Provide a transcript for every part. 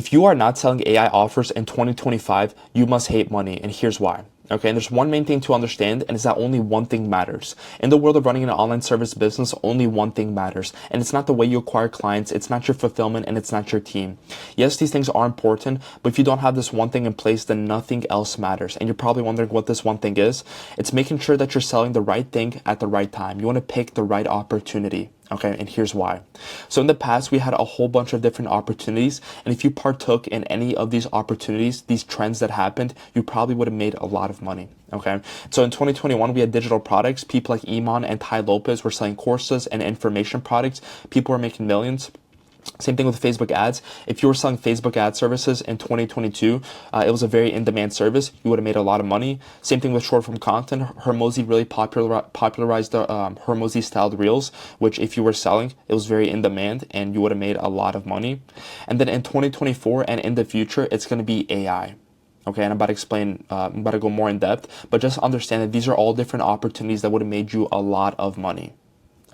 If you are not selling AI offers in 2025, you must hate money, and here's why. Okay, and there's one main thing to understand, and it's that only one thing matters. In the world of running an online service business, only one thing matters. And it's not the way you acquire clients, it's not your fulfillment, and it's not your team. Yes, these things are important, but if you don't have this one thing in place, then nothing else matters. And you're probably wondering what this one thing is. It's making sure that you're selling the right thing at the right time. You want to pick the right opportunity. Okay, and here's why. So in the past, we had a whole bunch of different opportunities, and if you partook in any of these opportunities, these trends that happened, you probably would have made a lot of money. Okay, so in 2021, we had digital products. People like Iman and Ty Lopez were selling courses and information products. People were making millions. Same thing with Facebook ads. If you were selling Facebook ad services in 2022, it was a very in-demand service. You would have made a lot of money. Same thing with short-form content. Hormozi really popularized the Hormozi-styled reels, which if you were selling, it was very in demand and you would have made a lot of money. And then in 2024 and in the future, it's going to be AI. Okay, and I'm about to explain, I'm about to go more in depth, but just understand that these are all different opportunities that would have made you a lot of money.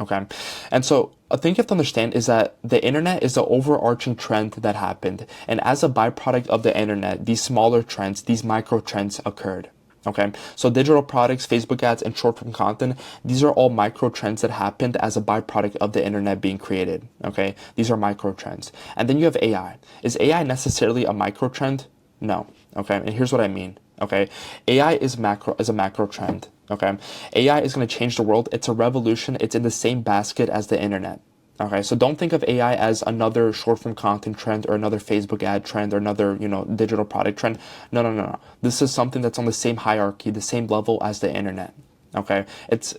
Okay, and so a thing you have to understand is that the internet is the overarching trend that happened. And as a byproduct of the internet, these smaller trends, these micro trends occurred. Okay, so digital products, Facebook ads, and short form content, these are all micro trends that happened as a byproduct of the internet being created. Okay, these are micro trends. And then you have AI. Is AI necessarily a micro trend? No. Okay, and here's what I mean. Okay, AI is a macro trend. Okay, AI is going to change the world. It's a revolution. It's in the same basket as the internet. Okay, so don't think of AI as another short form content trend or another Facebook ad trend or another, digital product trend. No. This is something that's on the same hierarchy, the same level as the internet. Okay, it's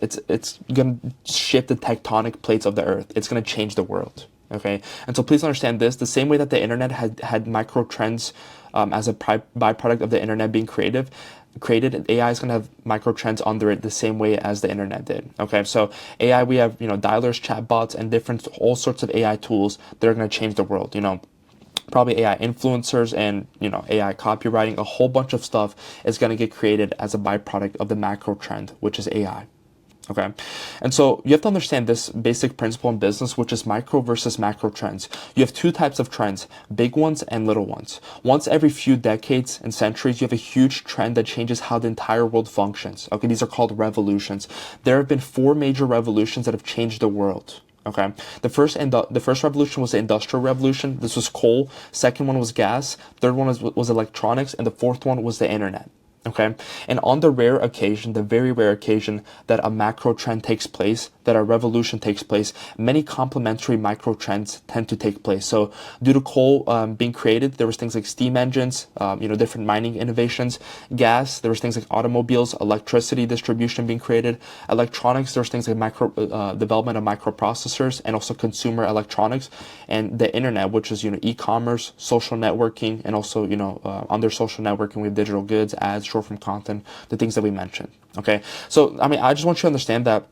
going to shift the tectonic plates of the earth. It's going to change the world. Okay, and so please understand this, the same way that the internet had micro trends as a byproduct of the internet being created, AI is going to have micro trends under it the same way as the internet did. Okay, so AI, we have, dialers, chatbots, and all sorts of AI tools that are going to change the world, probably AI influencers and, AI copywriting, a whole bunch of stuff is going to get created as a byproduct of the macro trend, which is AI. Okay, and so you have to understand this basic principle in business, which is micro versus macro trends. You have two types of trends, big ones and little ones. Once every few decades and centuries, you have a huge trend that changes how the entire world functions. Okay, these are called revolutions. There have been 4 major revolutions that have changed the world. Okay, the first revolution was the Industrial Revolution. This was coal. Second one was gas. Third one was electronics, and the fourth one was the internet. Okay, and on the very rare occasion that a macro trend takes place, that a revolution takes place, many complementary micro trends tend to take place. So due to coal being created, there was things like steam engines, different mining innovations. Gas, there was things like automobiles, electricity distribution being created. Electronics, there was things like development of microprocessors and also consumer electronics. And the internet, which is, e-commerce, social networking, and also, under social networking, we have digital goods, ads, short form content, the things that we mentioned. Okay, so I just want you to understand that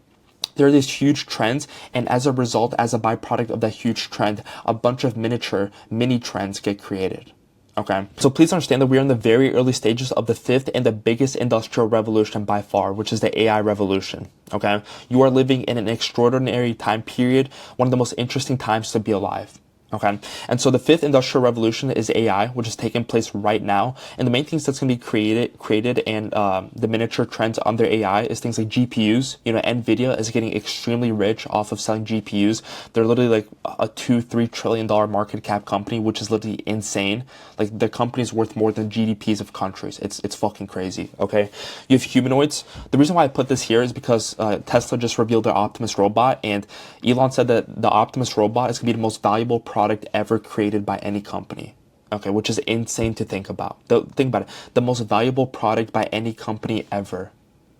there are these huge trends, and as a result, as a byproduct of that huge trend, a bunch of mini trends get created. Okay, so please understand that we are in the very early stages of the 5th and the biggest industrial revolution by far, which is the AI revolution. Okay, you are living in an extraordinary time period, one of the most interesting times to be alive. Okay, and so the 5th industrial revolution is AI, which is taking place right now. And the main things that's going to be created and the miniature trends under AI is things like GPUs. NVIDIA is getting extremely rich off of selling GPUs. They're literally like a $2-3 trillion market cap company, which is literally insane. Like the company is worth more than GDPs of countries. It's fucking crazy. Okay, you have humanoids. The reason why I put this here is because Tesla just revealed their Optimus robot, and Elon said that the Optimus robot is going to be the most valuable product ever created by any company. Okay, which is insane to think about. Think about it. The most valuable product by any company ever.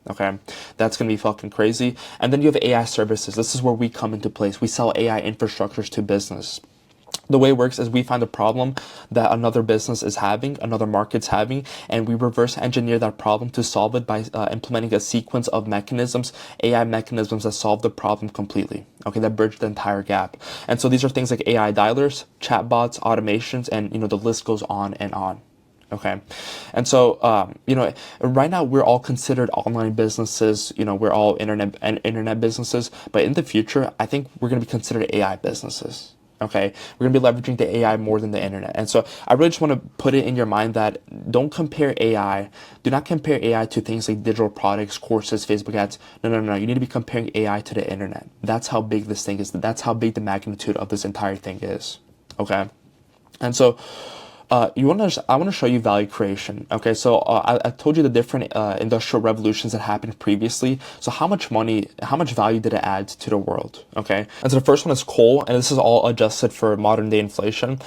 Okay, that's going to be fucking crazy. And then you have AI services. This is where we come into place. We sell AI infrastructures to business. The way it works is we find a problem that another business is having, another market's having, and we reverse engineer that problem to solve it by implementing a sequence of mechanisms, AI mechanisms that solve the problem completely. Okay, that bridge the entire gap. And so these are things like AI dialers, chatbots, automations, and the list goes on and on. Okay, and so right now we're all considered online businesses. We're all internet businesses, but in the future, I think we're going to be considered AI businesses. Okay, we're gonna be leveraging the AI more than the internet. And so I really just want to put it in your mind that don't compare AI. Do not compare AI to things like digital products, courses, Facebook ads. No. You need to be comparing AI to the internet. That's how big this thing is. That's how big the magnitude of this entire thing is. Okay, and so I want to show you value creation. Okay, so I told you the different industrial revolutions that happened previously. So how much value did it add to the world? Okay, and so the first one is coal, and this is all adjusted for modern day inflation.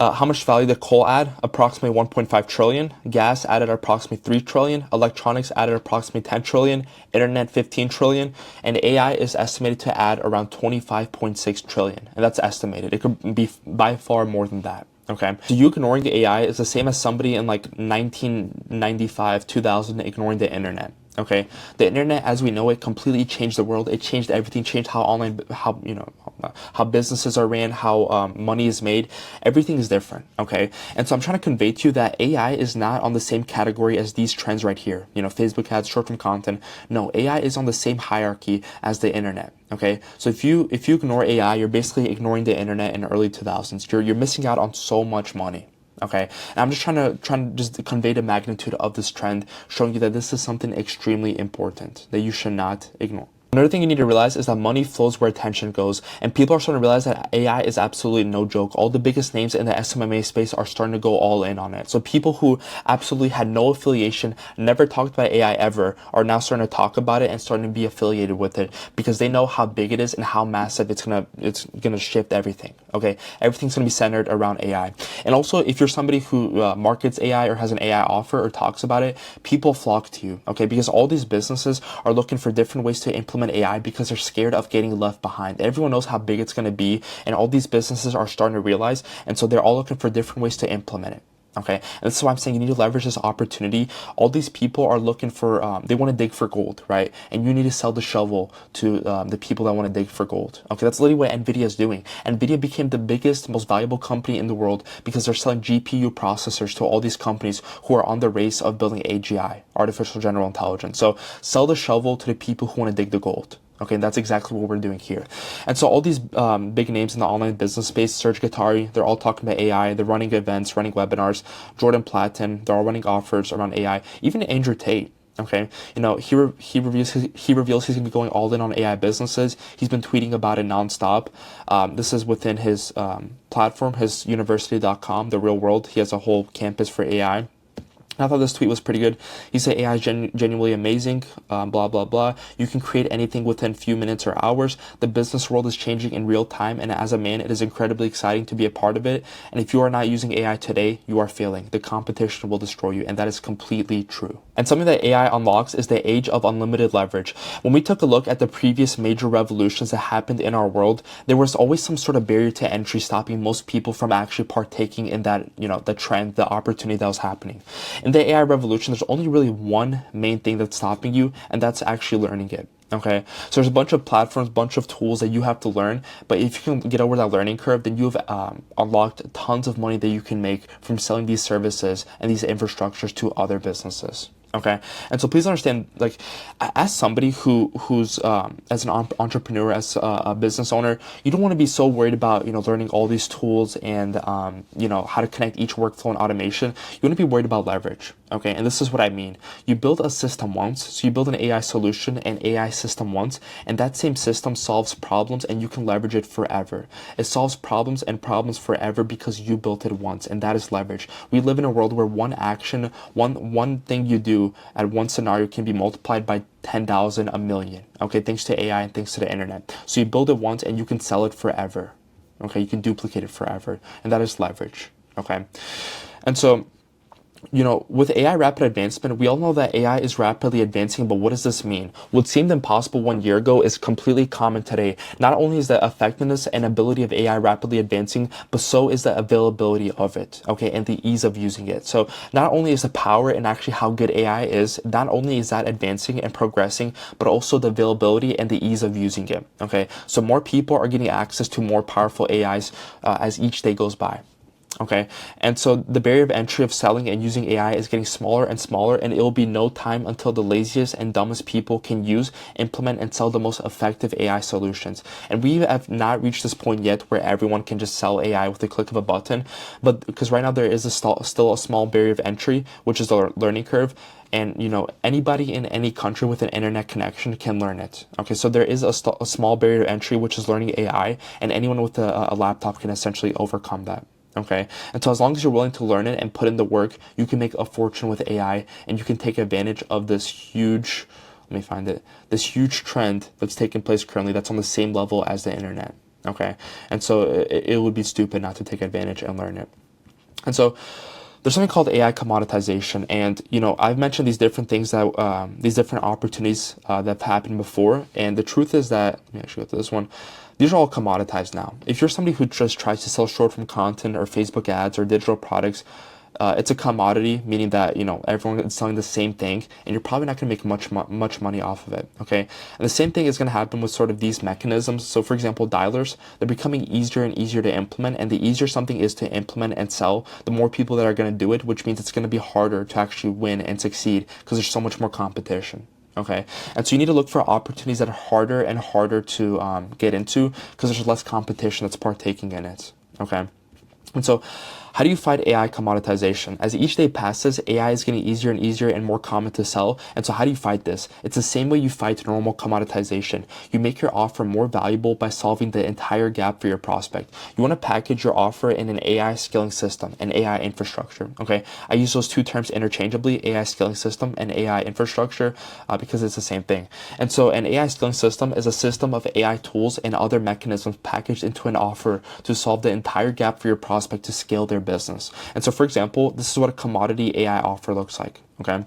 How much value did coal add? Approximately 1.5 trillion. Gas added approximately 3 trillion. Electronics added approximately 10 trillion. Internet 15 trillion. And AI is estimated to add around 25.6 trillion. And that's estimated. It could be by far more than that. Okay, so you ignoring the AI is the same as somebody in like 1995, 2000 ignoring the internet. Okay, the internet as we know it completely changed the world. It changed everything, changed how businesses are ran, how money is made. Everything is different. Okay, and so I'm trying to convey to you that AI is not on the same category as these trends right here. Facebook ads, short-term content. No, AI is on the same hierarchy as the internet. Okay, so if you ignore AI, you're basically ignoring the internet in the early 2000s. You're missing out on so much money. Okay, and I'm just trying to just convey the magnitude of this trend, showing you that this is something extremely important that you should not ignore. Another thing you need to realize is that money flows where attention goes, and people are starting to realize that AI is absolutely no joke. All the biggest names in the SMMA space are starting to go all in on it. So people who absolutely had no affiliation, never talked about AI ever, are now starting to talk about it and starting to be affiliated with it because they know how big it is and how massive it's gonna shift everything. Okay, everything's gonna be centered around AI. And also, if you're somebody who markets AI or has an AI offer or talks about it, people flock to you. Okay, because all these businesses are looking for different ways to implement AI because they're scared of getting left behind. Everyone knows how big it's going to be, and all these businesses are starting to realize, and so they're all looking for different ways to implement it. Okay, and this is why I'm saying you need to leverage this opportunity. All these people are looking for, they want to dig for gold, right? And you need to sell the shovel to the people that want to dig for gold. Okay, that's literally what NVIDIA is doing. NVIDIA became the biggest, most valuable company in the world because they're selling GPU processors to all these companies who are on the race of building AGI, artificial general intelligence. So sell the shovel to the people who want to dig the gold. Okay, and that's exactly what we're doing here. And so all these big names in the online business space, Serge Guattari, they're all talking about AI. They're running events, running webinars. Jordan Platten, they're all running offers around AI. Even Andrew Tate. Okay, he reveals he's gonna be going all in on AI businesses. He's been tweeting about it nonstop. This is within his platform, his university.com, the real world. He has a whole campus for AI. I thought this tweet was pretty good. He said AI is genuinely amazing, blah, blah, blah. You can create anything within a few minutes or hours. The business world is changing in real time, and as a man, it is incredibly exciting to be a part of it. And if you are not using AI today, you are failing. The competition will destroy you, and that is completely true. And something that AI unlocks is the age of unlimited leverage. When we took a look at the previous major revolutions that happened in our world, there was always some sort of barrier to entry stopping most people from actually partaking in that, the trend, the opportunity that was happening. In the AI revolution, there's only really one main thing that's stopping you, and that's actually learning it. Okay, so there's a bunch of platforms, bunch of tools that you have to learn, but if you can get over that learning curve, then you've unlocked tons of money that you can make from selling these services and these infrastructures to other businesses. Okay, and so please understand, like, as somebody who's as an entrepreneur, as a business owner, you don't want to be so worried about learning all these tools and how to connect each workflow and automation. You want to be worried about leverage. Okay, and this is what I mean. You build a system once, so you build an AI solution and AI system once, and that same system solves problems, and you can leverage it forever. It solves problems and problems forever because you built it once, and that is leverage. We live in a world where one action, one thing you do at one scenario can be multiplied by 10,000, a million. Okay, thanks to AI and thanks to the internet. So you build it once and you can sell it forever. Okay, you can duplicate it forever, and that is leverage. Okay, and so with AI rapid advancement, we all know that AI is rapidly advancing, but what does this mean? What seemed impossible 1 year ago is completely common today. Not only is the effectiveness and ability of AI rapidly advancing, but so is the availability of it, okay, and the ease of using it. So not only is the power and actually how good AI is, not only is that advancing and progressing, but also the availability and the ease of using it, okay? So more people are getting access to more powerful AIs as each day goes by. Okay. And so the barrier of entry of selling and using AI is getting smaller and smaller, and it will be no time until the laziest and dumbest people can use, implement, and sell the most effective AI solutions. And we have not reached this point yet where everyone can just sell AI with the click of a button, but because right now there is still a small barrier of entry, which is the learning curve. And anybody in any country with an internet connection can learn it. Okay, so there is a small barrier to entry, which is learning AI, and anyone with a laptop can essentially overcome that. Okay, and so as long as you're willing to learn it and put in the work, you can make a fortune with AI, and you can take advantage of this huge, let me find it, this huge trend that's taking place currently that's on the same level as the internet. Okay, and so it would be stupid not to take advantage and learn it. And so there's something called AI commoditization, and I've mentioned these different things that these different opportunities that have happened before, and the truth is that, let me actually go to this one. These are all commoditized now. If you're somebody who just tries to sell short form content or Facebook ads or digital products, it's a commodity, meaning that everyone is selling the same thing, and you're probably not going to make much money off of it. Okay, and the same thing is going to happen with sort of these mechanisms. So, for example, dialers, they're becoming easier and easier to implement, and the easier something is to implement and sell, the more people that are going to do it, which means it's going to be harder to actually win and succeed because there's so much more competition. Okay, and so you need to look for opportunities that are harder and harder to get into because there's less competition that's partaking in it. Okay, and so how do you fight AI commoditization? As each day passes, AI is getting easier and easier and more common to sell. And so how do you fight this? It's the same way you fight normal commoditization. You make your offer more valuable by solving the entire gap for your prospect. You want to package your offer in an AI scaling system, an AI infrastructure. Okay, I use those two terms interchangeably, AI scaling system and AI infrastructure, because it's the same thing. And so an AI scaling system is a system of AI tools and other mechanisms packaged into an offer to solve the entire gap for your prospect to scale their business. And so, for example, this is what a commodity AI offer looks like. Okay,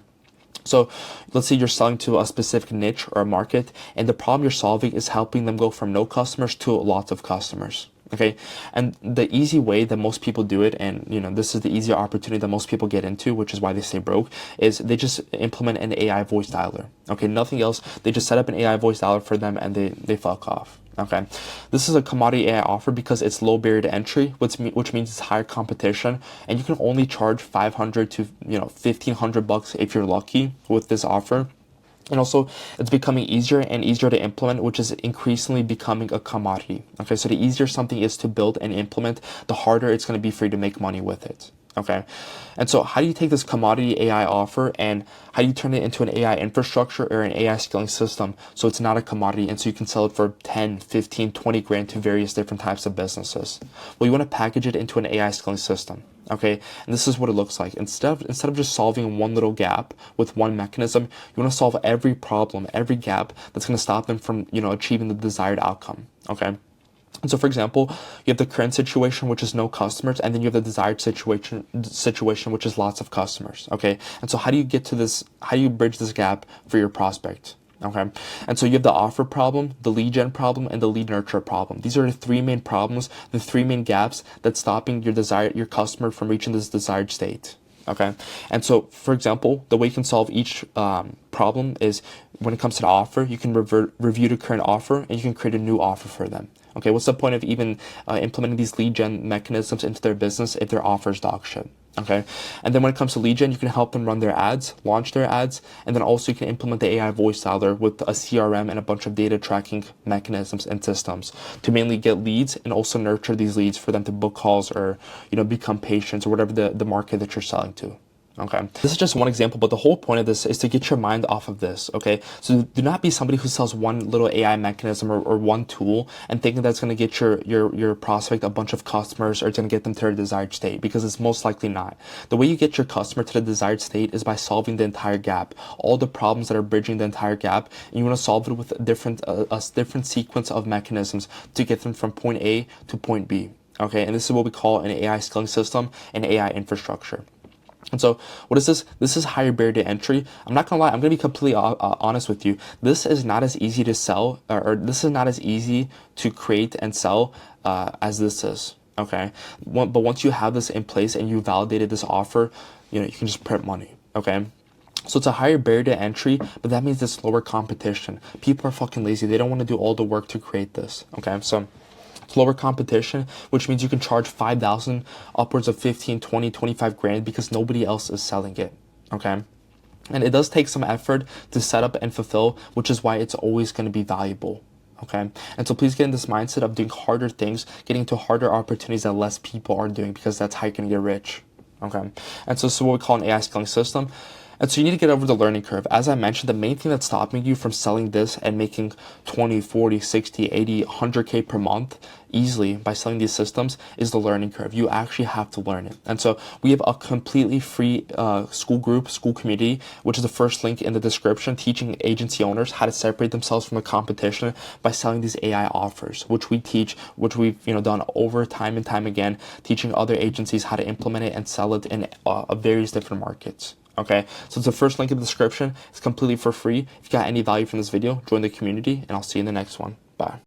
so let's say you're selling to a specific niche or a market, and the problem you're solving is helping them go from no customers to lots of customers. Okay, and the easy way that most people do it, and this is the easier opportunity that most people get into, which is why they stay broke, is they just implement an AI voice dialer. Okay, nothing else. They just set up an AI voice dialer for them, and they fuck off. Okay, this is a commodity AI offer because it's low barrier to entry, which means it's higher competition, and you can only charge $500 to $1,500 if you're lucky with this offer. And also, it's becoming easier and easier to implement, which is increasingly becoming a commodity. Okay, so the easier something is to build and implement, the harder it's going to be for you to make money with it. Okay, and so how do you take this commodity AI offer and how do you turn it into an AI infrastructure or an AI scaling system so it's not a commodity and so you can sell it for 10, 15, 20 grand to various different types of businesses? Well, you want to package it into an AI scaling system. Okay, and this is what it looks like. Instead of just solving one little gap with one mechanism, you want to solve every problem, every gap that's going to stop them from achieving the desired outcome. Okay. And so, for example, you have the current situation, which is no customers, and then you have the desired situation, which is lots of customers. Okay. And so how do you get to this? How do you bridge this gap for your prospect? Okay. And so you have the offer problem, the lead gen problem, and the lead nurture problem. These are the three main problems, the three main gaps that's stopping your customer from reaching this desired state. Okay. And so, for example, the way you can solve each problem is when it comes to the offer, you can review the current offer and you can create a new offer for them. Okay, what's the point of even implementing these lead gen mechanisms into their business if their offer is dog shit? Okay, and then when it comes to lead gen, you can help them run their ads, launch their ads, and then also you can implement the AI voice dialer with a CRM and a bunch of data tracking mechanisms and systems to mainly get leads and also nurture these leads for them to book calls or become patients or whatever the market that you're selling to. Okay, this is just one example, but the whole point of this is to get your mind off of this. Okay, so do not be somebody who sells one little AI mechanism or one tool and thinking that's going to get your prospect a bunch of customers or it's going to get them to their desired state, because it's most likely not. The way you get your customer to the desired state is by solving the entire gap, all the problems that are bridging the entire gap, and you want to solve it with a different sequence of mechanisms to get them from point A to point B. Okay, and this is what we call an AI scaling system and AI infrastructure. And so what is this? This is higher barrier to entry. I'm not going to lie. I'm going to be completely honest with you. This is not as easy to sell or this is not as easy to create and sell as this is. Okay. But once you have this in place and you validated this offer, you can just print money. Okay. So it's a higher barrier to entry, but that means it's lower competition. People are fucking lazy. They don't want to do all the work to create this. Okay. So It's lower competition, which means you can charge 5,000, upwards of 15, 20, 25 grand because nobody else is selling it. Okay. And it does take some effort to set up and fulfill, which is why it's always going to be valuable. Okay. And so please get in this mindset of doing harder things, getting into harder opportunities that less people are doing, because that's how you can get rich. Okay. And so this is what we call an AI scaling system. And so you need to get over the learning curve. As I mentioned, the main thing that's stopping you from selling this and making 20, 40, 60, 80, 100K per month easily by selling these systems is the learning curve. You actually have to learn it. And so we have a completely free school group, school community, which is the first link in the description, teaching agency owners how to separate themselves from the competition by selling these AI offers, which we teach, which we've done over time and time again, teaching other agencies how to implement it and sell it in various different markets. Okay, so it's the first link in the description. It's completely for free. If you got any value from this video, join the community, and I'll see you in the next one. Bye.